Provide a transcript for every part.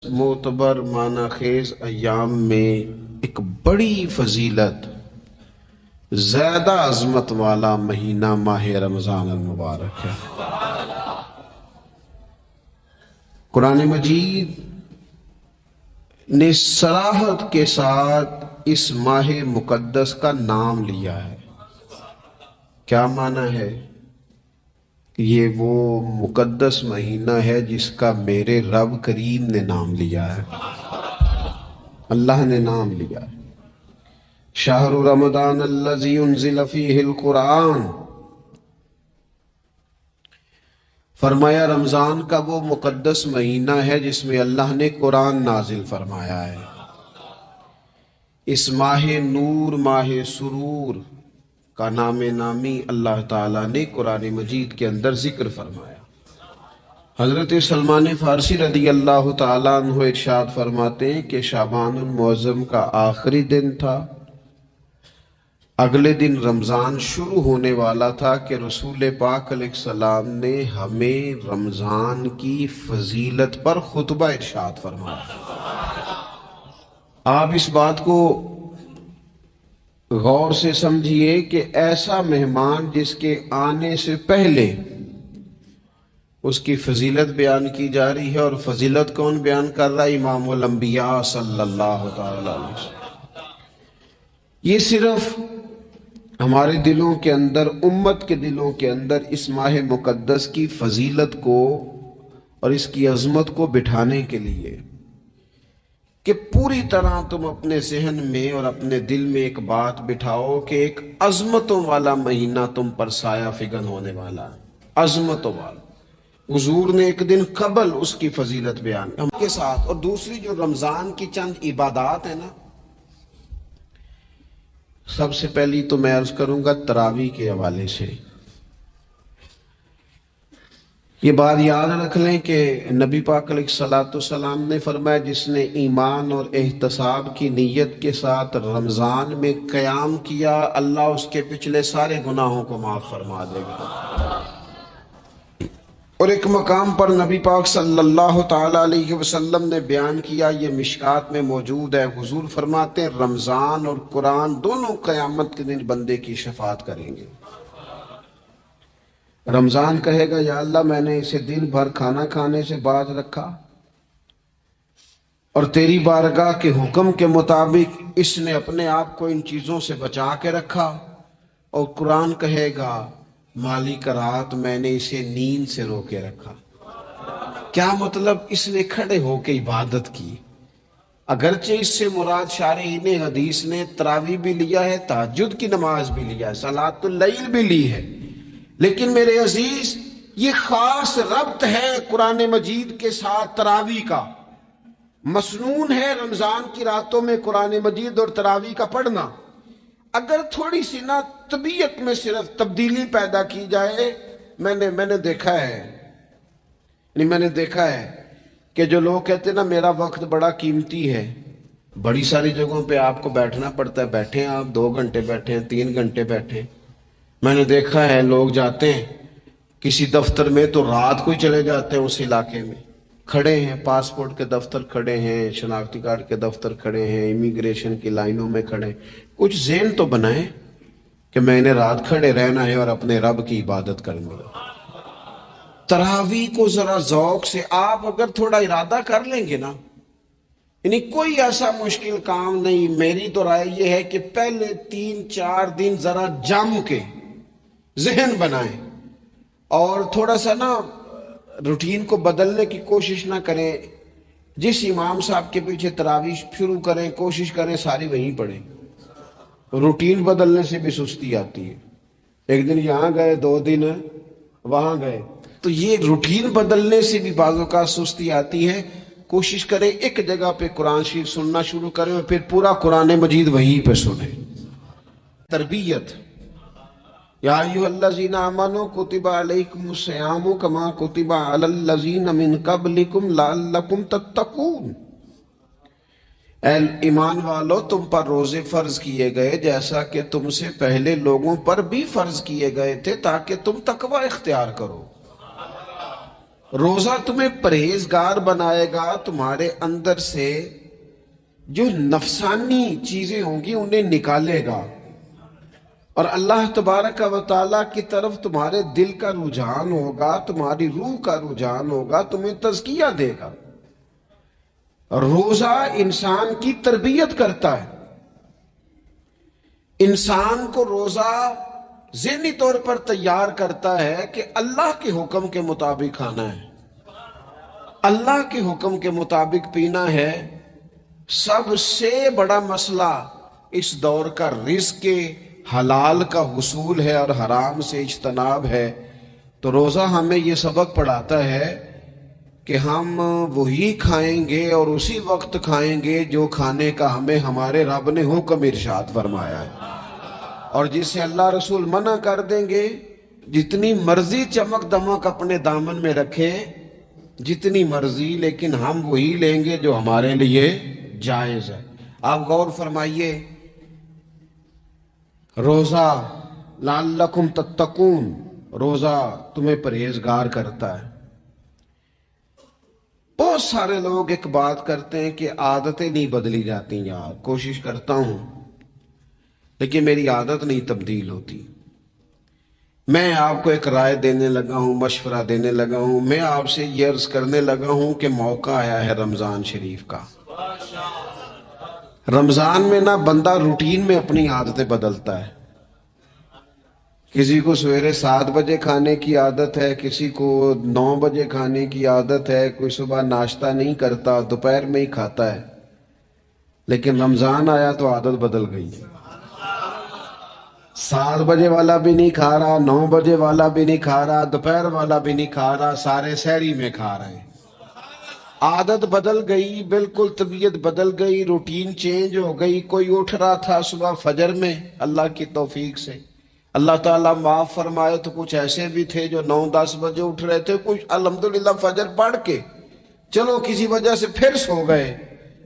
معتبر معنی خیز ایام میں ایک بڑی فضیلت زیادہ عظمت والا مہینہ ماہ رمضان المبارک ہے۔ قرآن مجید نے صراحت کے ساتھ اس ماہ مقدس کا نام لیا ہے۔ کیا معنی ہے؟ یہ وہ مقدس مہینہ ہے جس کا میرے رب کریم نے نام لیا ہے، اللہ نے نام لیا ہے۔ شہر رمضان الذی انزل فیہ القرآن، فرمایا رمضان کا وہ مقدس مہینہ ہے جس میں اللہ نے قرآن نازل فرمایا ہے۔ اس ماہ نور، ماہ سرور کا نام نامی اللہ تعالیٰ نے قرآن مجید کے اندر ذکر فرمایا۔ حضرت سلمان فارسی رضی اللہ تعالیٰ عنہ ارشاد فرماتے ہیں کہ شعبان المعظم کا آخری دن تھا، اگلے دن رمضان شروع ہونے والا تھا کہ رسول پاک علیہ السلام نے ہمیں رمضان کی فضیلت پر خطبہ ارشاد فرمایا۔ آپ اس بات کو غور سے سمجھیے کہ ایسا مہمان جس کے آنے سے پہلے اس کی فضیلت بیان کی جا رہی ہے، اور فضیلت کون بیان کر رہا ہے؟ امام الانبیاء صلی اللہ علیہ وسلم۔ یہ صرف ہمارے دلوں کے اندر، امت کے دلوں کے اندر اس ماہ مقدس کی فضیلت کو اور اس کی عظمت کو بٹھانے کے لیے کہ پوری طرح تم اپنے ذہن میں اور اپنے دل میں ایک بات بٹھاؤ کہ ایک عظمتوں والا مہینہ تم پر سایہ فگن ہونے والا ہے، عظمتوں والا۔ حضور نے ایک دن قبل اس کی فضیلت بیان ہم کے ساتھ، اور دوسری جو رمضان کی چند عبادات ہیں نا، سب سے پہلی تو میں عرض کروں گا تراویح کے حوالے سے یہ بات یاد رکھ لیں کہ نبی پاک علیہ السلام نے فرمایا جس نے ایمان اور احتساب کی نیت کے ساتھ رمضان میں قیام کیا، اللہ اس کے پچھلے سارے گناہوں کو معاف فرما دے گا۔ اور ایک مقام پر نبی پاک صلی اللہ تعالی علیہ وسلم نے بیان کیا، یہ مشکات میں موجود ہے، حضور فرماتے ہیں رمضان اور قرآن دونوں قیامت کے دن بندے کی شفاعت کریں گے۔ رمضان کہے گا یا اللہ میں نے اسے دن بھر کھانا کھانے سے باز رکھا اور تیری بارگاہ کے حکم کے مطابق اس نے اپنے آپ کو ان چیزوں سے بچا کے رکھا، اور قرآن کہے گا مالک رات میں نے اسے نیند سے روکے رکھا۔ کیا مطلب؟ اس نے کھڑے ہو کے عبادت کی۔ اگرچہ اس سے مراد شارحین حدیث نے تراویح بھی لیا ہے، تہجد کی نماز بھی لیا ہے، صلاۃ اللیل بھی لی ہے، لیکن میرے عزیز یہ خاص ربط ہے قرآن مجید کے ساتھ تراویح کا۔ مسنون ہے رمضان کی راتوں میں قرآن مجید اور تراویح کا پڑھنا۔ اگر تھوڑی سی نا طبیعت میں صرف تبدیلی پیدا کی جائے، میں نے دیکھا ہے کہ جو لوگ کہتے ہیں نا میرا وقت بڑا قیمتی ہے، بڑی ساری جگہوں پہ آپ کو بیٹھنا پڑتا ہے، بیٹھیں آپ 2 گھنٹے بیٹھیں، 3 گھنٹے بیٹھیں۔ میں نے دیکھا ہے لوگ جاتے ہیں کسی دفتر میں تو رات کو ہی چلے جاتے ہیں، اس علاقے میں کھڑے ہیں، پاسپورٹ کے دفتر کھڑے ہیں، شناختی کارڈ کے دفتر کھڑے ہیں، امیگریشن کی لائنوں میں کھڑے ہیں۔ کچھ ذہن تو بنائیں کہ میں نے رات کھڑے رہنا ہے اور اپنے رب کی عبادت کرنی ہے۔ تراویح کو ذرا ذوق سے آپ اگر تھوڑا ارادہ کر لیں گے نا، یعنی کوئی ایسا مشکل کام نہیں۔ میری تو رائے یہ ہے کہ پہلے 3-4 دن ذرا جم کے ذہن بنائیں اور تھوڑا سا نا روٹین کو بدلنے کی کوشش نہ کریں۔ جس امام صاحب کے پیچھے تراویح شروع کریں، کوشش کریں ساری وہیں پڑھیں۔ روٹین بدلنے سے بھی سستی آتی ہے، ایک دن یہاں گئے، 2 دن وہاں گئے، تو یہ روٹین بدلنے سے بھی بعض اوقات سستی آتی ہے۔ کوشش کریں ایک جگہ پہ قرآن شریف سننا شروع کریں اور پھر پورا قرآن مجید وہیں پہ سنیں۔ تربیت، یا ایھا الذین آمنوا کتب علیکم الصیام کما کتب علی الذین من قبلکم لعلکم تتقون۔ اے ایمان والو تم پر روزے فرض کیے گئے جیسا کہ تم سے پہلے لوگوں پر بھی فرض کیے گئے تھے تاکہ تم تقوی اختیار کرو۔ روزہ تمہیں پرہیزگار بنائے گا، تمہارے اندر سے جو نفسانی چیزیں ہوں گی انہیں نکالے گا، اور اللہ تبارک و تعالیٰ کی طرف تمہارے دل کا رجحان ہوگا، تمہاری روح کا رجحان ہوگا، تمہیں تزکیہ دے گا۔ روزہ انسان کی تربیت کرتا ہے، انسان کو روزہ ذہنی طور پر تیار کرتا ہے کہ اللہ کے حکم کے مطابق کھانا ہے، اللہ کے حکم کے مطابق پینا ہے۔ سب سے بڑا مسئلہ اس دور کا رزق کے حلال کا حصول ہے اور حرام سے اجتناب ہے۔ تو روزہ ہمیں یہ سبق پڑھاتا ہے کہ ہم وہی کھائیں گے اور اسی وقت کھائیں گے جو کھانے کا ہمیں ہمارے رب نے حکم ارشاد فرمایا ہے، اور جس سے اللہ رسول منع کر دیں گے جتنی مرضی چمک دمک اپنے دامن میں رکھے، جتنی مرضی، لیکن ہم وہی لیں گے جو ہمارے لیے جائز ہے۔ آپ غور فرمائیے، روزہ لعلکم تتقون، روزہ تمہیں پرہیزگار کرتا ہے۔ بہت سارے لوگ ایک بات کرتے ہیں کہ عادتیں نہیں بدلی جاتی، یار کوشش کرتا ہوں لیکن میری عادت نہیں تبدیل ہوتی۔ میں آپ کو ایک رائے دینے لگا ہوں، مشورہ دینے لگا ہوں، میں آپ سے یہ عرض کرنے لگا ہوں کہ موقع آیا ہے رمضان شریف کا۔ رمضان میں نہ بندہ روٹین میں اپنی عادتیں بدلتا ہے۔ کسی کو سویرے 7 بجے کھانے کی عادت ہے، کسی کو 9 بجے کھانے کی عادت ہے، کوئی صبح ناشتہ نہیں کرتا، دوپہر میں ہی کھاتا ہے۔ لیکن رمضان آیا تو عادت بدل گئی، 7 بجے والا بھی نہیں کھا رہا، 9 بجے والا بھی نہیں کھا رہا، دوپہر والا بھی نہیں کھا رہا، سارے سحری میں کھا رہے ہیں۔ عادت بدل گئی، بالکل طبیعت بدل گئی، روٹین چینج ہو گئی۔ کوئی اٹھ رہا تھا صبح فجر میں اللہ کی توفیق سے، اللہ تعالیٰ معاف فرمائے، تو کچھ ایسے بھی تھے جو 9-10 بجے اٹھ رہے تھے، کچھ الحمدللہ فجر پڑھ کے چلو کسی وجہ سے پھر سو گئے،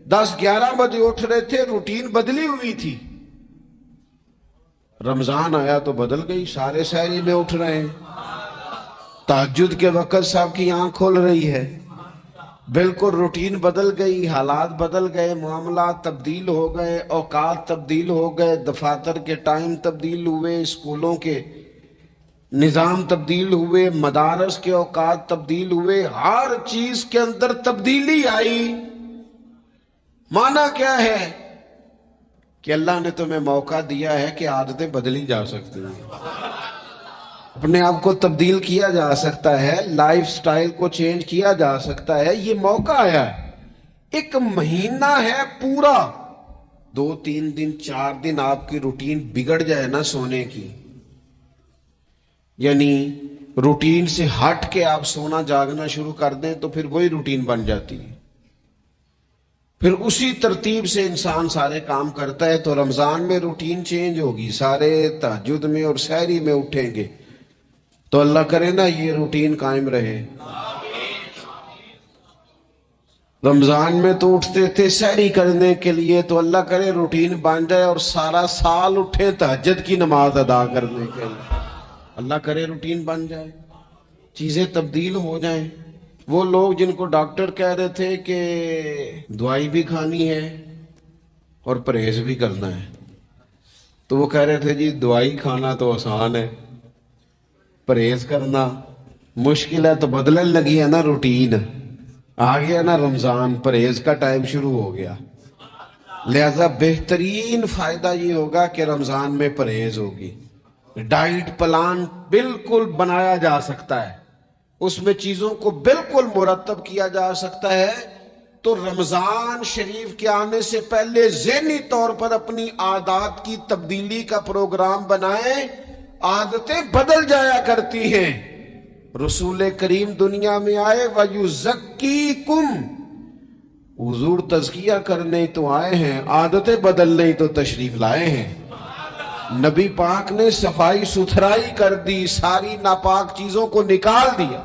10-11 بجے اٹھ رہے تھے، روٹین بدلی ہوئی تھی۔ رمضان آیا تو بدل گئی، سارے سحری میں اٹھ رہے ہیں، تہجد کے وقت سب کی آنکھ کھل رہی ہے، بالکل روٹین بدل گئی، حالات بدل گئے، معاملات تبدیل ہو گئے، اوقات تبدیل ہو گئے، دفاتر کے ٹائم تبدیل ہوئے، اسکولوں کے نظام تبدیل ہوئے، مدارس کے اوقات تبدیل ہوئے، ہر چیز کے اندر تبدیلی آئی۔ معنی کیا ہے کہ اللہ نے تمہیں موقع دیا ہے کہ عادتیں بدلی جا سکتی ہیں، اپنے آپ کو تبدیل کیا جا سکتا ہے، لائف سٹائل کو چینج کیا جا سکتا ہے۔ یہ موقع آیا ہے، ایک مہینہ ہے پورا، 2-3 دن 4 دن آپ کی روٹین بگڑ جائے نا سونے کی، یعنی روٹین سے ہٹ کے آپ سونا جاگنا شروع کر دیں تو پھر وہی روٹین بن جاتی ہے، پھر اسی ترتیب سے انسان سارے کام کرتا ہے۔ تو رمضان میں روٹین چینج ہوگی، سارے تہجد میں اور سحری میں اٹھیں گے، تو اللہ کرے نا یہ روٹین قائم رہے۔ رمضان میں تو اٹھتے تھے سحری کرنے کے لیے، تو اللہ کرے روٹین بن جائے اور سارا سال اٹھے تہجد کی نماز ادا کرنے کے لیے، اللہ کرے روٹین بن جائے، چیزیں تبدیل ہو جائیں۔ وہ لوگ جن کو ڈاکٹر کہہ رہے تھے کہ دوائی بھی کھانی ہے اور پرہیز بھی کرنا ہے، تو وہ کہہ رہے تھے جی دوائی کھانا تو آسان ہے، پرہیز کرنا مشکل ہے، تو بدلنے لگی ہے نا روٹین، آ گیا نا رمضان، پرہیز کا ٹائم شروع ہو گیا۔ لہذا بہترین فائدہ یہ ہوگا کہ رمضان میں پرہیز ہوگی، ڈائٹ پلان بالکل بنایا جا سکتا ہے، اس میں چیزوں کو بالکل مرتب کیا جا سکتا ہے۔ تو رمضان شریف کے آنے سے پہلے ذہنی طور پر اپنی عادات کی تبدیلی کا پروگرام بنائیں، عادتیں بدل جایا کرتی ہیں۔ رسول کریم دنیا میں آئے وَيُزَكِّيكُمْ، حضور تزکیہ کرنے تو آئے ہیں، عادتیں بدلنے تو تشریف لائے ہیں۔ نبی پاک نے صفائی ستھرائی کر دی، ساری ناپاک چیزوں کو نکال دیا۔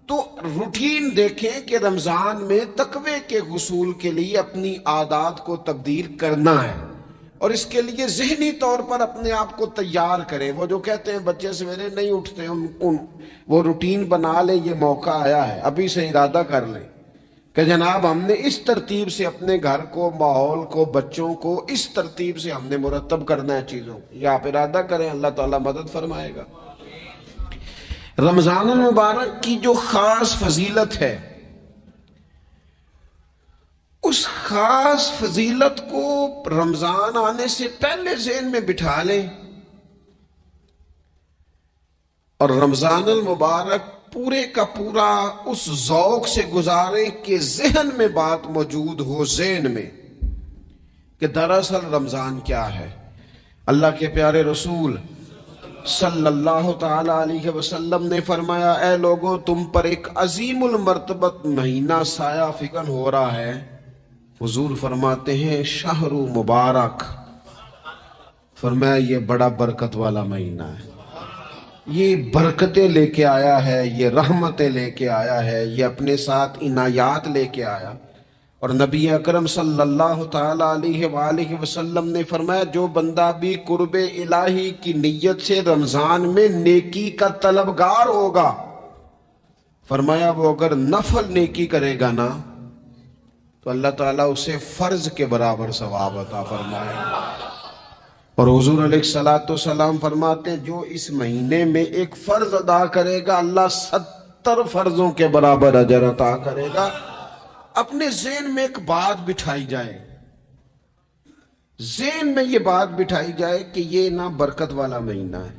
تو روٹین دیکھیں کہ رمضان میں تقوی کے حصول کے لیے اپنی عادات کو تبدیل کرنا ہے، اور اس کے لیے ذہنی طور پر اپنے آپ کو تیار کریں. وہ جو کہتے ہیں بچے سویرے نہیں اٹھتے, وہ روٹین بنا لیں, یہ موقع آیا ہے, ابھی سے ارادہ کر لیں کہ جناب ہم نے اس ترتیب سے اپنے گھر کو, ماحول کو, بچوں کو اس ترتیب سے ہم نے مرتب کرنا ہے چیزوں کو. یہ آپ ارادہ کریں, اللہ تعالیٰ مدد فرمائے گا. رمضان المبارک کی جو خاص فضیلت ہے, اس خاص فضیلت کو رمضان آنے سے پہلے ذہن میں بٹھا لیں اور رمضان المبارک پورے کا پورا اس ذوق سے گزارے کہ ذہن میں بات موجود ہو, ذہن میں, کہ دراصل رمضان کیا ہے. اللہ کے پیارے رسول صلی اللہ تعالی علیہ وسلم نے فرمایا, اے لوگوں تم پر ایک عظیم المرتبت مہینہ سایہ فکن ہو رہا ہے. حضور فرماتے ہیں شہر مبارک, فرمایا یہ بڑا برکت والا مہینہ ہے, یہ برکتیں لے کے آیا ہے, یہ رحمتیں لے کے آیا ہے, یہ اپنے ساتھ عنایات لے کے آیا. اور نبی اکرم صلی اللہ تعالی علیہ وآلہ وسلم نے فرمایا جو بندہ بھی قرب الہی کی نیت سے رمضان میں نیکی کا طلبگار ہوگا, فرمایا وہ اگر نفل نیکی کرے گا نا تو اللہ تعالیٰ اسے فرض کے برابر ثواب عطا فرمائے گا. اور حضور علیہ السلام فرماتے جو اس مہینے میں ایک فرض ادا کرے گا اللہ 70 فرضوں کے برابر اجر عطا کرے گا. اپنے ذہن میں ایک بات بٹھائی جائے, ذہن میں یہ بات بٹھائی جائے کہ یہ نا برکت والا مہینہ ہے,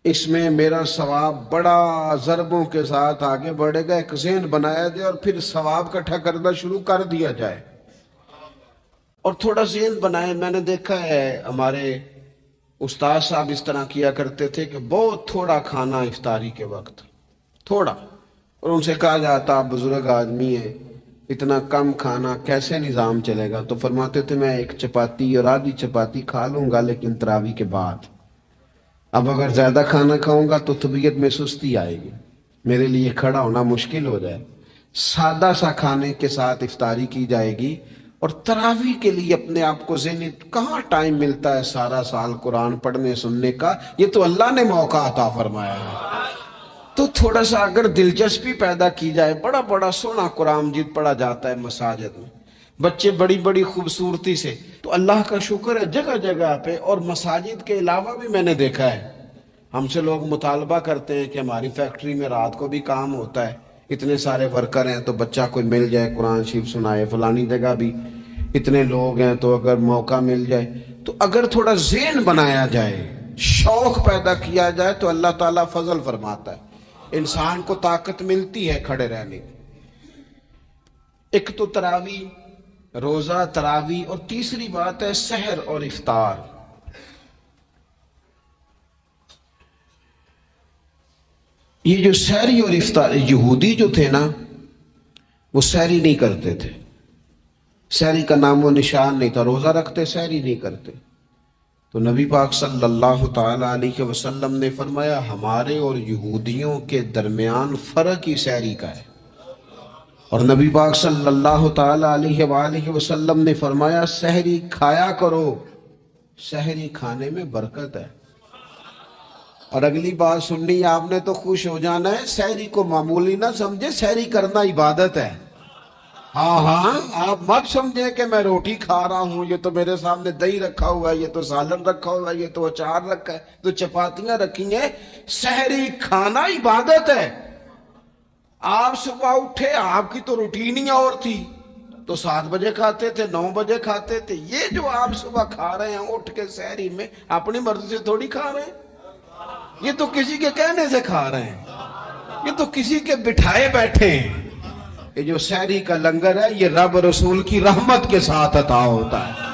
اس میں میرا ثواب بڑا ضربوں کے ساتھ آگے بڑھے گا. ایک ذہن بنایا جائے اور پھر ثواب اکٹھا کرنا شروع کر دیا جائے. اور تھوڑا ذہن بنائے, میں نے دیکھا ہے ہمارے استاد صاحب اس طرح کیا کرتے تھے کہ بہت تھوڑا کھانا افطاری کے وقت, تھوڑا, اور ان سے کہا جاتا آپ بزرگ آدمی ہیں اتنا کم کھانا کیسے نظام چلے گا, تو فرماتے تھے میں ایک چپاتی اور آدھی چپاتی کھا لوں گا لیکن تراویح کے بعد. اب اگر زیادہ کھانا کھاؤں گا تو طبیعت میں سستی آئے گی, میرے لیے کھڑا ہونا مشکل ہو جائے. سادہ سا کھانے کے ساتھ افطاری کی جائے گی. اور تراویح کے لیے اپنے آپ کو ذہنی, کہاں ٹائم ملتا ہے سارا سال قرآن پڑھنے سننے کا, یہ تو اللہ نے موقع عطا فرمایا ہے. تو تھوڑا سا اگر دلچسپی پیدا کی جائے, بڑا بڑا سونا قرآن مجید پڑھا جاتا ہے مساجد میں, بچے بڑی بڑی خوبصورتی سے, تو اللہ کا شکر ہے جگہ جگہ پہ. اور مساجد کے علاوہ بھی میں نے دیکھا ہے, ہم سے لوگ مطالبہ کرتے ہیں کہ ہماری فیکٹری میں رات کو بھی کام ہوتا ہے, اتنے سارے ورکر ہیں تو بچہ کوئی مل جائے قرآن شریف سنائے, فلانی جگہ بھی اتنے لوگ ہیں تو اگر موقع مل جائے. تو اگر تھوڑا ذہن بنایا جائے, شوق پیدا کیا جائے تو اللہ تعالیٰ فضل فرماتا ہے, انسان کو طاقت ملتی ہے کھڑے رہنے کی. ایک تو تراویح, روزہ, تراویح, اور تیسری بات ہے سحر اور افطار. یہ جو سحری اور افطار, یہودی جو تھے نا وہ سحری نہیں کرتے تھے, سحری کا نام و نشان نہیں تھا, روزہ رکھتے سحری نہیں کرتے. تو نبی پاک صلی اللہ تعالی علیہ وسلم نے فرمایا ہمارے اور یہودیوں کے درمیان فرق ہی سحری کا ہے. اور نبی پاک صلی اللہ تعالی علیہ وآلہ وسلم نے فرمایا سحری کھایا کرو, سحری کھانے میں برکت ہے. اور اگلی بات سننی آپ نے تو خوش ہو جانا ہے, سحری کو معمولی نہ سمجھے, سحری کرنا عبادت ہے. ہاں, آپ مت سمجھیں کہ میں روٹی کھا رہا ہوں, یہ تو میرے سامنے دہی رکھا ہوا ہے, یہ تو سالن رکھا ہوا ہے, یہ تو اچار رکھا ہے, تو چپاتیاں رکھی ہیں. سحری کھانا عبادت ہے. آپ صبح اٹھے, آپ کی تو روٹین ہی اور تھی, تو 7 بجے کھاتے تھے, 9 بجے کھاتے تھے. یہ جو آپ صبح کھا رہے ہیں اٹھ کے سحری میں, اپنی مرضی سے تھوڑی کھا رہے ہیں, یہ تو کسی کے کہنے سے کھا رہے ہیں, یہ تو کسی کے بٹھائے بیٹھے ہیں. یہ جو سحری کا لنگر ہے یہ رب رسول کی رحمت کے ساتھ عطا ہوتا ہے,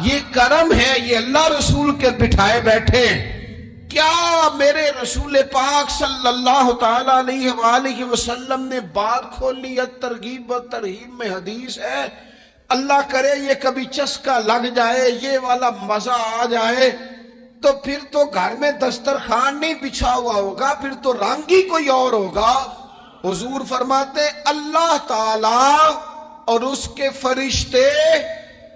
یہ کرم ہے, یہ اللہ رسول کے بٹھائے بیٹھے. کیا میرے رسول پاک صلی اللہ تعالی علیہ وآلہ وسلم نے بات کھولی ہے, ترغیب و ترہیب میں حدیث ہے, اللہ کرے یہ کبھی چسکا لگ جائے, یہ والا مزہ آ جائے, تو پھر تو گھر میں دسترخوان نہیں بچھا ہوا ہوگا, پھر تو رنگ ہی کوئی اور ہوگا. حضور فرماتے اللہ تعالی اور اس کے فرشتے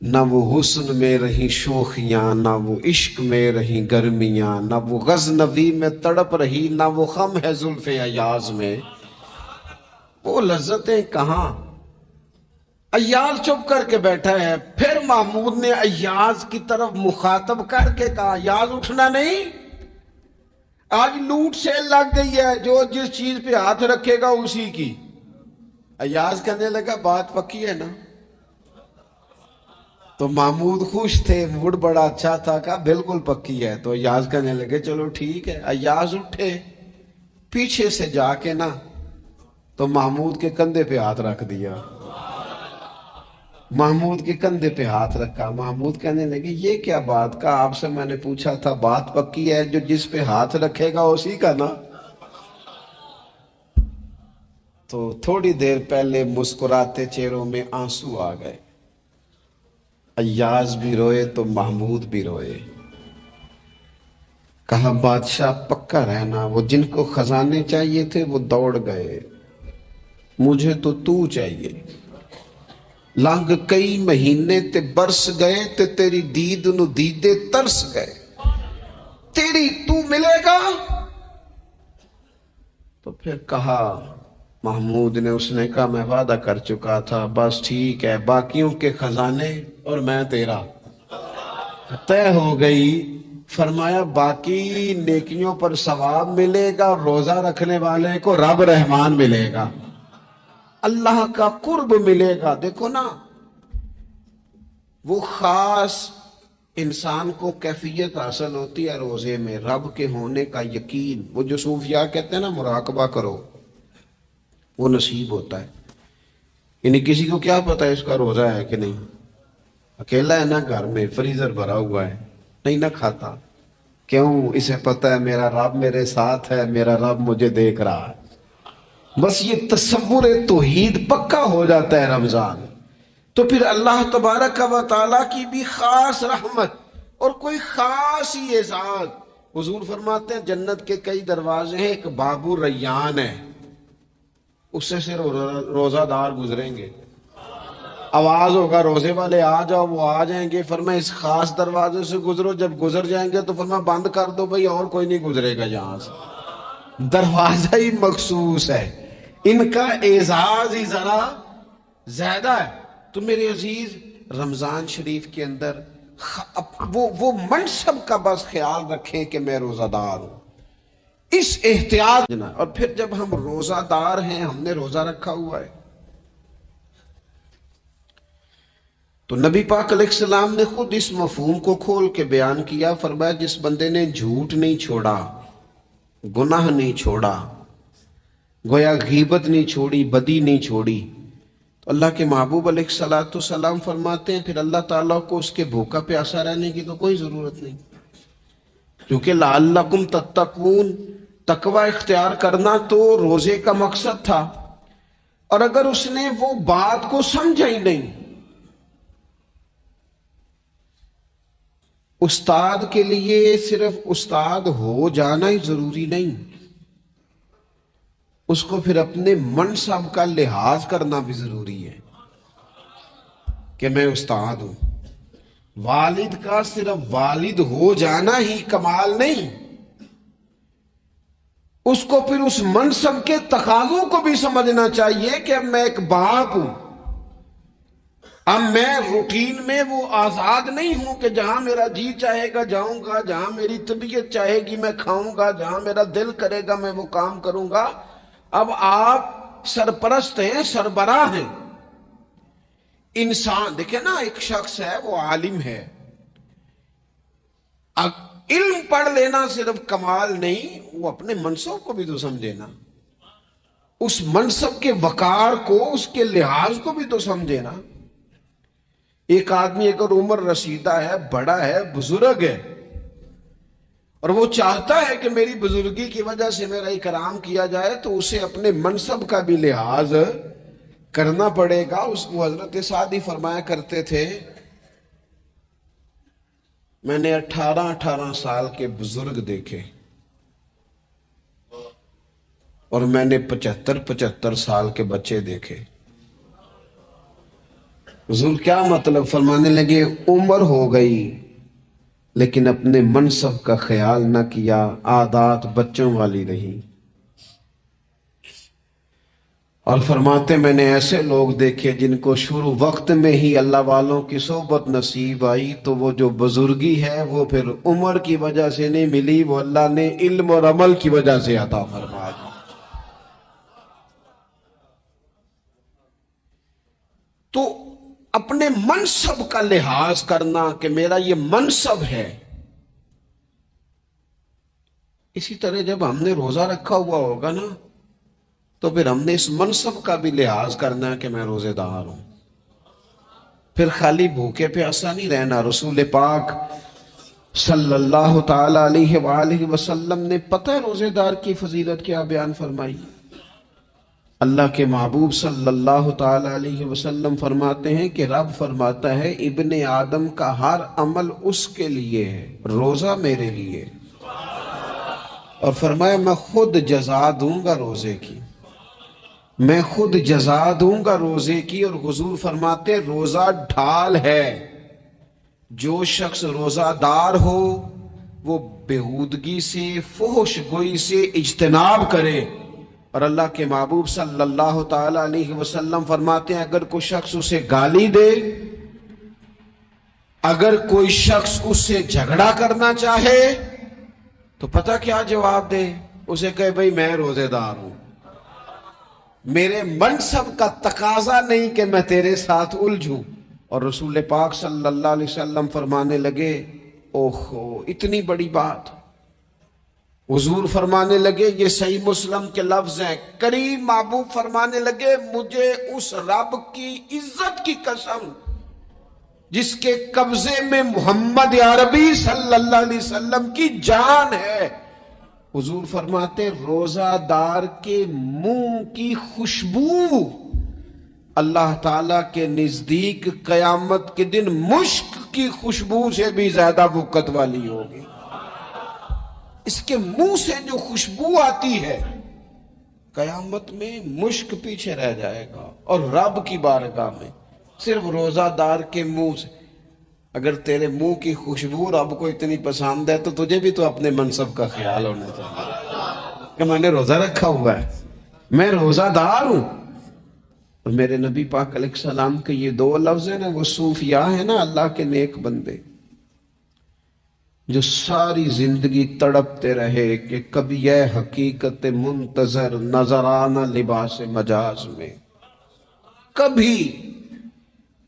نہ وہ حسن میں رہی شوخیاں، نہ وہ عشق میں رہی گرمیاں، نہ وہ غزنوی میں تڑپ رہی، نہ وہ خم ہے زلف ایاز میں، وہ لذتیں کہاں۔ ایاز چپ کر کے بیٹھا ہے، پھر محمود نے ایاز کی طرف مخاطب کر کے کہا ایاز اٹھنا نہیں، آج لوٹ سیل لگ گئی ہے، جو جس چیز پہ ہاتھ رکھے گا اسی کی۔ ایاز کہنے لگا بات پکی ہے نا؟ تو محمود خوش تھے، موڈ بڑا اچھا تھا، کہا بالکل پکی ہے۔ تو ایاز کہنے لگے چلو ٹھیک ہے۔ ایاز اٹھے، پیچھے سے جا کے نا تو محمود کے کندھے پہ ہاتھ رکھ دیا، محمود کے کندھے پہ ہاتھ رکھا۔ محمود کہنے لگے یہ کیا بات کا، آپ سے میں نے پوچھا تھا بات پکی ہے، جو جس پہ ہاتھ رکھے گا اسی کا نا۔ تو تھوڑی دیر پہلے مسکراتے چہروں میں آنسو آ گئے، ایاز بھی روئے تو محمود بھی روئے۔ کہا بادشاہ پکا رہنا، وہ جن کو خزانے چاہیے تھے وہ دوڑ گئے، مجھے تو چاہیے۔ لنگ کئی مہینے تے برس گئے تے تیری دید نو دیدے ترس گئے، تیری تو ملے گا۔ تو پھر کہا محمود نے، اس نے کہا میں وعدہ کر چکا تھا، بس ٹھیک ہے، باقیوں کے خزانے اور میں تیرا طے ہو گئی۔ فرمایا باقی نیکیوں پر ثواب ملے گا، روزہ رکھنے والے کو رب رحمان ملے گا، اللہ کا قرب ملے گا۔ دیکھو نا، وہ خاص انسان کو کیفیت حاصل ہوتی ہے روزے میں، رب کے ہونے کا یقین۔ وہ جو صوفیاء کہتے ہیں نا مراقبہ کرو، وہ نصیب ہوتا ہے۔ یعنی کسی کو کیا پتا ہے اس کا روزہ ہے کہ نہیں، اکیلا ہے نا گھر میں، فریزر بھرا ہوا ہے، نہیں نہ کھاتا، کیوں؟ اسے پتا ہے میرا رب میرے ساتھ ہے، میرا رب مجھے دیکھ رہا ہے۔ بس یہ تصور توحید پکا ہو جاتا ہے رمضان، تو پھر اللہ تبارک و تعالیٰ کی بھی خاص رحمت اور کوئی خاص ہی اعزاز۔ حضور فرماتے ہیں جنت کے کئی دروازے ہیں، ایک باب الریان ہے، اس سے صرف روزہ دار گزریں گے۔ آواز ہوگا روزے والے آ جاؤ، وہ آ جائیں گے۔ فرمایا اس خاص دروازے سے گزرو، جب گزر جائیں گے تو فرمایا بند کر دو بھئی، اور کوئی نہیں گزرے گا یہاں سے۔ دروازہ ہی مخصوص ہے، ان کا اعزاز ہی ذرا زیادہ ہے۔ تو میرے عزیز، رمضان شریف کے اندر وہ منصب کا بس خیال رکھیں کہ میں روزہ دار ہوں، اس احتیاط۔ اور پھر جب ہم روزہ دار ہیں، ہم نے روزہ رکھا ہوا ہے، تو نبی پاک علیہ السلام نے خود اس مفہوم کو کھول کے بیان کیا۔ فرمایا جس بندے نے جھوٹ نہیں چھوڑا، گناہ نہیں چھوڑا، گویا غیبت نہیں چھوڑی، بدی نہیں چھوڑی، تو اللہ کے محبوب علیہ السلام فرماتے ہیں پھر اللہ تعالیٰ کو اس کے بھوکا پیاسا رہنے کی تو کوئی ضرورت نہیں، کیونکہ لعلکم تتقون، تقوی اختیار کرنا تو روزے کا مقصد تھا۔ اور اگر اس نے وہ بات کو سمجھا ہی نہیں، استاد کے لیے صرف استاد ہو جانا ہی ضروری نہیں، اس کو پھر اپنے منصب کا لحاظ کرنا بھی ضروری ہے کہ میں استاد ہوں۔ والد کا صرف والد ہو جانا ہی کمال نہیں، اس کو پھر اس منصب کے تقاضوں کو بھی سمجھنا چاہیے کہ اب میں ایک باپ ہوں، اب میں روٹین میں وہ آزاد نہیں ہوں کہ جہاں میرا جی چاہے گا جاؤں گا، جہاں میری طبیعت چاہے گی میں کھاؤں گا، جہاں میرا دل کرے گا میں وہ کام کروں گا۔ اب آپ سرپرست ہیں، سربراہ ہیں۔ انسان دیکھیں نا، ایک شخص ہے وہ عالم ہے، اب علم پڑھ لینا صرف کمال نہیں، وہ اپنے منصب کو بھی تو سمجھے نا، اس منصب کے وقار کو، اس کے لحاظ کو بھی تو سمجھے نا۔ ایک آدمی اگر عمر رسیدہ ہے، بڑا ہے، بزرگ ہے، اور وہ چاہتا ہے کہ میری بزرگی کی وجہ سے میرا اکرام کیا جائے، تو اسے اپنے منصب کا بھی لحاظ کرنا پڑے گا۔ اس کو حضرت سعدی فرمایا کرتے تھے میں نے 18 سال کے بزرگ دیکھے اور میں نے 75 سال کے بچے دیکھے۔ حضور کیا مطلب؟ فرمانے لگے عمر ہو گئی لیکن اپنے منصب کا خیال نہ کیا، عادات بچوں والی رہی۔ اور فرماتے میں نے ایسے لوگ دیکھے جن کو شروع وقت میں ہی اللہ والوں کی صحبت نصیب آئی، تو وہ جو بزرگی ہے وہ پھر عمر کی وجہ سے نہیں ملی، وہ اللہ نے علم اور عمل کی وجہ سے عطا فرما دی۔ تو اپنے منصب کا لحاظ کرنا کہ میرا یہ منصب ہے۔ اسی طرح جب ہم نے روزہ رکھا ہوا ہوگا نا تو پھر ہم نے اس منصب کا بھی لحاظ کرنا کہ میں روزے دار ہوں۔ پھر خالی بھوکے پیاسا نہیں رہنا۔ رسول پاک صلی اللہ تعالی علیہ وآلہ وسلم نے پتہ ہے روزے دار کی فضیلت کیا بیان فرمائی؟ اللہ کے محبوب صلی اللہ تعالی علیہ وسلم فرماتے ہیں کہ رب فرماتا ہے ابن آدم کا ہر عمل اس کے لیے ہے، روزہ میرے لیے، اور فرمایا میں خود جزا دوں گا روزے کی، میں خود جزا دوں گا روزے کی۔ اور حضور فرماتے روزہ ڈھال ہے، جو شخص روزہ دار ہو وہ بےہودگی سے، فحش گوئی سے اجتناب کرے۔ اور اللہ کے محبوب صلی اللہ تعالی علیہ وسلم فرماتے ہیں اگر کوئی شخص اسے گالی دے، اگر کوئی شخص اس سے جھگڑا کرنا چاہے تو پتہ کیا جواب دے؟ اسے کہے بھئی میں روزے دار ہوں، میرے منصب کا تقاضا نہیں کہ میں تیرے ساتھ الجھوں۔ اور رسول پاک صلی اللہ علیہ وسلم فرمانے لگے اوہو اتنی بڑی بات۔ حضور فرمانے لگے، یہ صحیح مسلم کے لفظ ہیں، کریم محبوب فرمانے لگے مجھے اس رب کی عزت کی قسم جس کے قبضے میں محمد عربی صلی اللہ علیہ وسلم کی جان ہے، حضور فرماتے روزہ دار کے منہ کی خوشبو اللہ تعالیٰ کے نزدیک قیامت کے دن مشک کی خوشبو سے بھی زیادہ وقت والی ہوگی۔ اس کے منہ سے جو خوشبو آتی ہے قیامت میں مشک پیچھے رہ جائے گا، اور رب کی بارگاہ میں صرف روزہ دار کے منہ سے۔ اگر تیرے منہ کی خوشبو رب کو اتنی پسند ہے تو تجھے بھی تو اپنے منصب کا خیال ہونا چاہیے کہ میں نے روزہ رکھا ہوا ہے، میں روزہ دار ہوں۔ اور میرے نبی پاک علیہ السلام کے یہ دو لفظ ہیں نا، وہ صوفیاء ہیں نا، اللہ کے نیک بندے جو ساری زندگی تڑپتے رہے کہ کبھی یہ حقیقت منتظر نظر آنا لباس مجاز میں، کبھی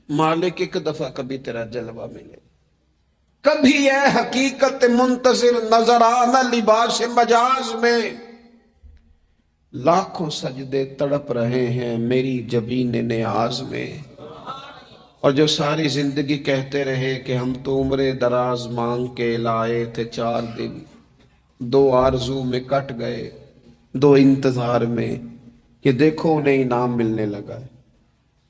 مالک ایک دفعہ کبھی تیرا جلوہ ملے، کبھی یہ حقیقت منتظر نظر آنا لباس مجاز میں۔ لاکھوں سجدے تڑپ رہے ہیں میری جبین نیاز میں، اور جو ساری زندگی کہتے رہے کہ ہم تو عمر دراز مانگ کے لائے تھے 4 دن، 2 آرزو میں کٹ گئے، 2 انتظار میں، کہ دیکھو انہیں انعام ملنے لگا ہے۔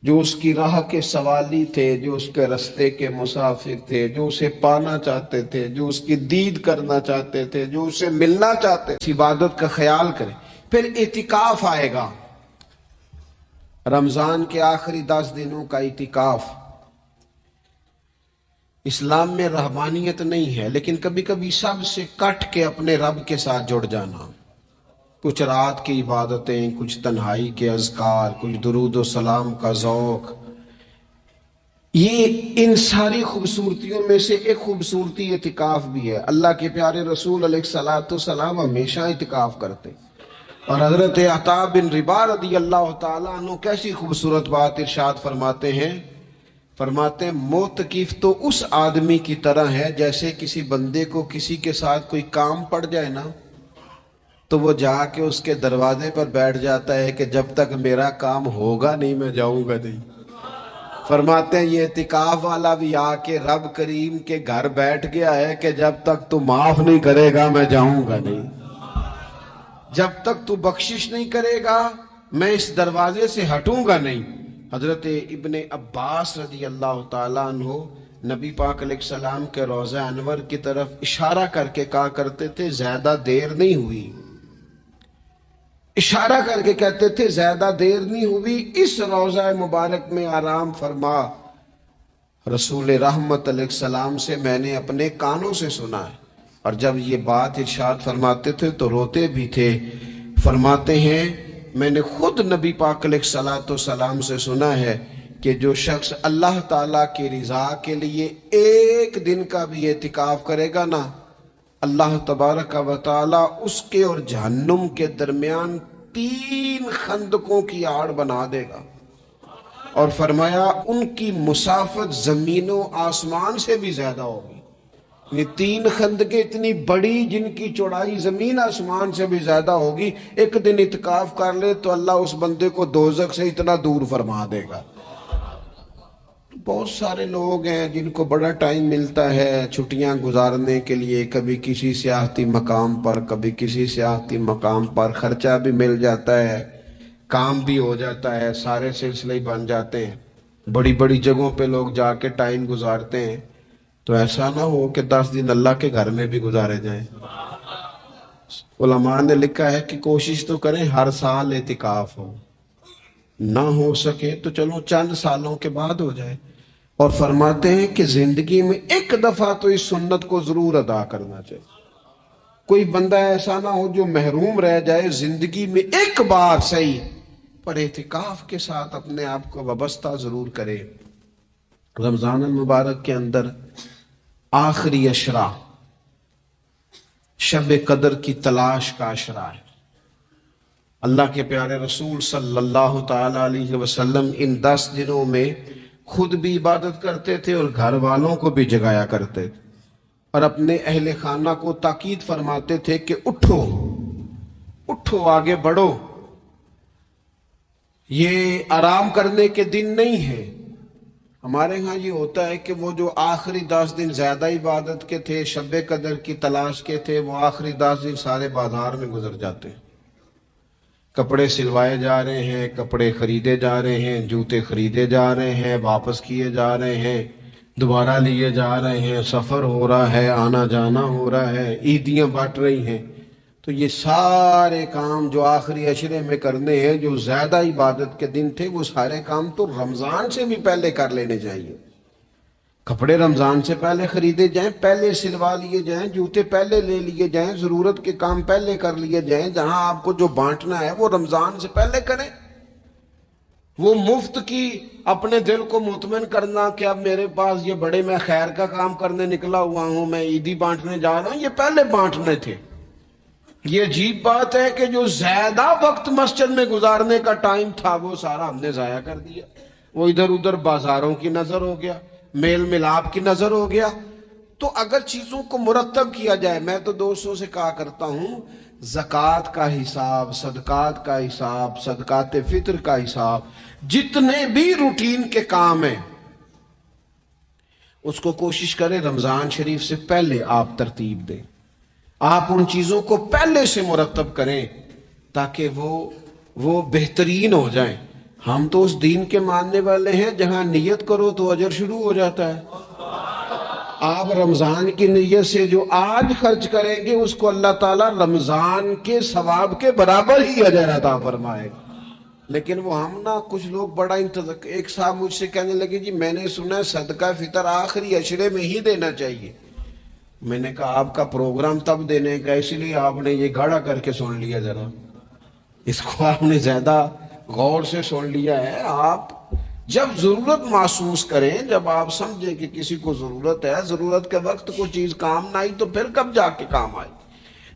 جو اس کی راہ کے سوالی تھے، جو اس کے رستے کے مسافر تھے، جو اسے پانا چاہتے تھے، جو اس کی دید کرنا چاہتے تھے، جو اسے ملنا چاہتے تھے، عبادت کا خیال کریں۔ پھر اعتکاف آئے گا، رمضان کے آخری 10 دنوں کا اعتکاف۔ اسلام میں رہبانیت نہیں ہے، لیکن کبھی کبھی سب سے کٹ کے اپنے رب کے ساتھ جڑ جانا، کچھ رات کی عبادتیں، کچھ تنہائی کے اذکار، کچھ درود و سلام کا ذوق۔ یہ ان ساری خوبصورتیوں میں سے ایک خوبصورتی اعتکاف بھی ہے۔ اللہ کے پیارے رسول علیہ السلام ہمیشہ اعتکاف کرتے، اور حضرت عطا بن رباح رضی اللہ تعالیٰ عنہ کیسی خوبصورت بات ارشاد فرماتے ہیں، فرماتے ہیں معتکف تو اس آدمی کی طرح ہے جیسے کسی بندے کو کسی کے ساتھ کوئی کام پڑ جائے نا تو وہ جا کے اس کے دروازے پر بیٹھ جاتا ہے کہ جب تک میرا کام ہوگا نہیں میں جاؤں گا نہیں۔ فرماتے ہیں یہ اعتکاف والا بھی آ کے رب کریم کے گھر بیٹھ گیا ہے کہ جب تک تو معاف نہیں کرے گا میں جاؤں گا نہیں، جب تک تو بخشش نہیں کرے گا میں اس دروازے سے ہٹوں گا نہیں۔ حضرت ابن عباس رضی اللہ تعالیٰ عنہ نبی پاک علیہ السلام کے روضہ انور کی طرف اشارہ کر کے کہا کرتے تھے زیادہ دیر نہیں ہوئی، اشارہ کر کے کہتے تھے زیادہ دیر نہیں ہوئی، اس روضہ مبارک میں آرام فرما، رسول رحمت علیہ السلام سے میں نے اپنے کانوں سے سنا ہے، اور جب یہ بات ارشاد فرماتے تھے تو روتے بھی تھے۔ فرماتے ہیں میں نے خود نبی پاک علیہ الصلوۃ والسلام سے سنا ہے کہ جو شخص اللہ تعالیٰ کی رضا کے لیے ایک دن کا بھی اعتکاف کرے گا نا، اللہ تبارک و تعالیٰ اس کے اور جہنم کے درمیان 3 خندقوں کی آڑ بنا دے گا، اور فرمایا ان کی مسافت زمین و آسمان سے بھی زیادہ ہوگی۔ یہ 3 خندقیں اتنی بڑی جن کی چوڑائی زمین آسمان سے بھی زیادہ ہوگی، ایک دن اعتکاف کر لے تو اللہ اس بندے کو دوزخ سے اتنا دور فرما دے گا۔ بہت سارے لوگ ہیں جن کو بڑا ٹائم ملتا ہے چھٹیاں گزارنے کے لیے، کبھی کسی سیاحتی مقام پر، کبھی کسی سیاحتی مقام پر، خرچہ بھی مل جاتا ہے، کام بھی ہو جاتا ہے، سارے سلسلے بن جاتے ہیں، بڑی بڑی جگہوں پہ لوگ جا کے ٹائم گزارتے ہیں۔ تو ایسا نہ ہو کہ 10 دن اللہ کے گھر میں بھی گزارے جائیں۔ علماء نے لکھا ہے کہ کوشش تو کریں ہر سال اعتکاف ہو، نہ ہو سکے تو چلو چند سالوں کے بعد ہو جائے۔ اور فرماتے ہیں کہ زندگی میں ایک دفعہ تو اس سنت کو ضرور ادا کرنا چاہیے۔ کوئی بندہ ایسا نہ ہو جو محروم رہ جائے، زندگی میں ایک بار صحیح پر اعتکاف کے ساتھ اپنے آپ کو وابستہ ضرور کرے۔ رمضان المبارک کے اندر آخری اشرا شب قدر کی تلاش کا اشرا ہے۔ اللہ کے پیارے رسول صلی اللہ تعالی علیہ وسلم ان 10 دنوں میں خود بھی عبادت کرتے تھے اور گھر والوں کو بھی جگایا کرتے تھے، اور اپنے اہل خانہ کو تاکید فرماتے تھے کہ اٹھو اٹھو، آگے بڑھو، یہ آرام کرنے کے دن نہیں ہے۔ ہمارے ہاں یہ ہوتا ہے کہ وہ جو آخری 10 دن زیادہ عبادت کے تھے، شب قدر کی تلاش کے تھے، وہ آخری 10 دن سارے بازار میں گزر جاتے ہیں، کپڑے سلوائے جا رہے ہیں، کپڑے خریدے جا رہے ہیں، جوتے خریدے جا رہے ہیں، واپس کیے جا رہے ہیں، دوبارہ لیے جا رہے ہیں، سفر ہو رہا ہے، آنا جانا ہو رہا ہے، عیدیاں بٹ رہی ہیں۔ تو یہ سارے کام جو آخری عشرے میں کرنے ہیں، جو زیادہ عبادت کے دن تھے، وہ سارے کام تو رمضان سے بھی پہلے کر لینے چاہیے۔ کپڑے رمضان سے پہلے خریدے جائیں، پہلے سلوا لیے جائیں، جوتے پہلے لے لیے جائیں، ضرورت کے کام پہلے کر لیے جائیں، جہاں آپ کو جو بانٹنا ہے وہ رمضان سے پہلے کریں۔ وہ مفت کی اپنے دل کو مطمئن کرنا کہ اب میرے پاس یہ بڑے، میں خیر کا کام کرنے نکلا ہوا ہوں، میں عیدی بانٹنے جا رہا ہوں، یہ پہلے بانٹنے تھے۔ یہ عجیب بات ہے کہ جو زیادہ وقت مسجد میں گزارنے کا ٹائم تھا وہ سارا ہم نے ضائع کر دیا۔ وہ ادھر ادھر بازاروں کی نظر ہو گیا، میل ملاپ کی نظر ہو گیا۔ تو اگر چیزوں کو مرتب کیا جائے، میں تو دوستوں سے کہا کرتا ہوں، زکوٰۃ کا حساب، صدقات کا حساب، صدقات فطر کا حساب، جتنے بھی روٹین کے کام ہیں اس کو کوشش کریں رمضان شریف سے پہلے آپ ترتیب دیں، آپ ان چیزوں کو پہلے سے مرتب کریں تاکہ وہ بہترین ہو جائیں۔ ہم تو اس دین کے ماننے والے ہیں جہاں نیت کرو تو اجر شروع ہو جاتا ہے۔ آپ رمضان کی نیت سے جو آج خرچ کریں گے اس کو اللہ تعالیٰ رمضان کے ثواب کے برابر ہی اجر عطا فرمائے گا۔ لیکن وہ ہم نا کچھ لوگ بڑا ایک صاحب مجھ سے کہنے لگے جی میں نے سنا ہے صدقہ فطر آخری عشرے میں ہی دینا چاہیے۔ میں نے کہا آپ کا پروگرام تب دینے کا، اسی لیے آپ نے یہ گاڑا کر کے سن لیا، ذرا اس کو آپ نے زیادہ غور سے سن لیا ہے۔ آپ جب ضرورت محسوس کریں، جب آپ سمجھیں کہ کسی کو ضرورت ہے، ضرورت کے وقت کوئی چیز کام نہ آئی تو پھر کب جا کے کام آئی۔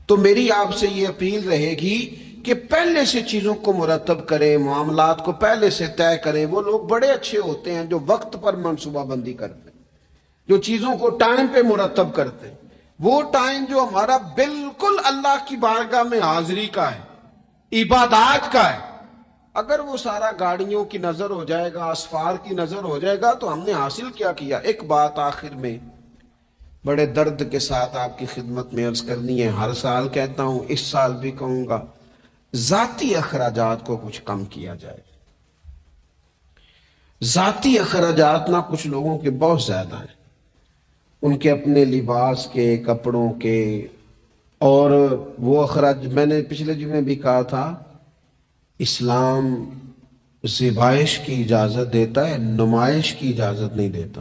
تو میری آپ سے یہ اپیل رہے گی کہ پہلے سے چیزوں کو مرتب کریں، معاملات کو پہلے سے طے کریں۔ وہ لوگ بڑے اچھے ہوتے ہیں جو وقت پر منصوبہ بندی کرتے ہیں، جو چیزوں کو ٹائم پہ مرتب کرتے ہیں۔ وہ ٹائم جو ہمارا بالکل اللہ کی بارگاہ میں حاضری کا ہے، عبادات کا ہے، اگر وہ سارا گاڑیوں کی نظر ہو جائے گا، اسفار کی نظر ہو جائے گا تو ہم نے حاصل کیا کیا۔ ایک بات آخر میں بڑے درد کے ساتھ آپ کی خدمت میں عرض کرنی ہے، ہر سال کہتا ہوں، اس سال بھی کہوں گا، ذاتی اخراجات کو کچھ کم کیا جائے۔ ذاتی اخراجات نہ کچھ لوگوں کے بہت زیادہ ہیں، ان کے اپنے لباس کے، کپڑوں کے، اور وہ اخراج میں نے پچھلے جمعے بھی کہا تھا، اسلام ذبائش کی اجازت دیتا ہے، نمائش کی اجازت نہیں دیتا۔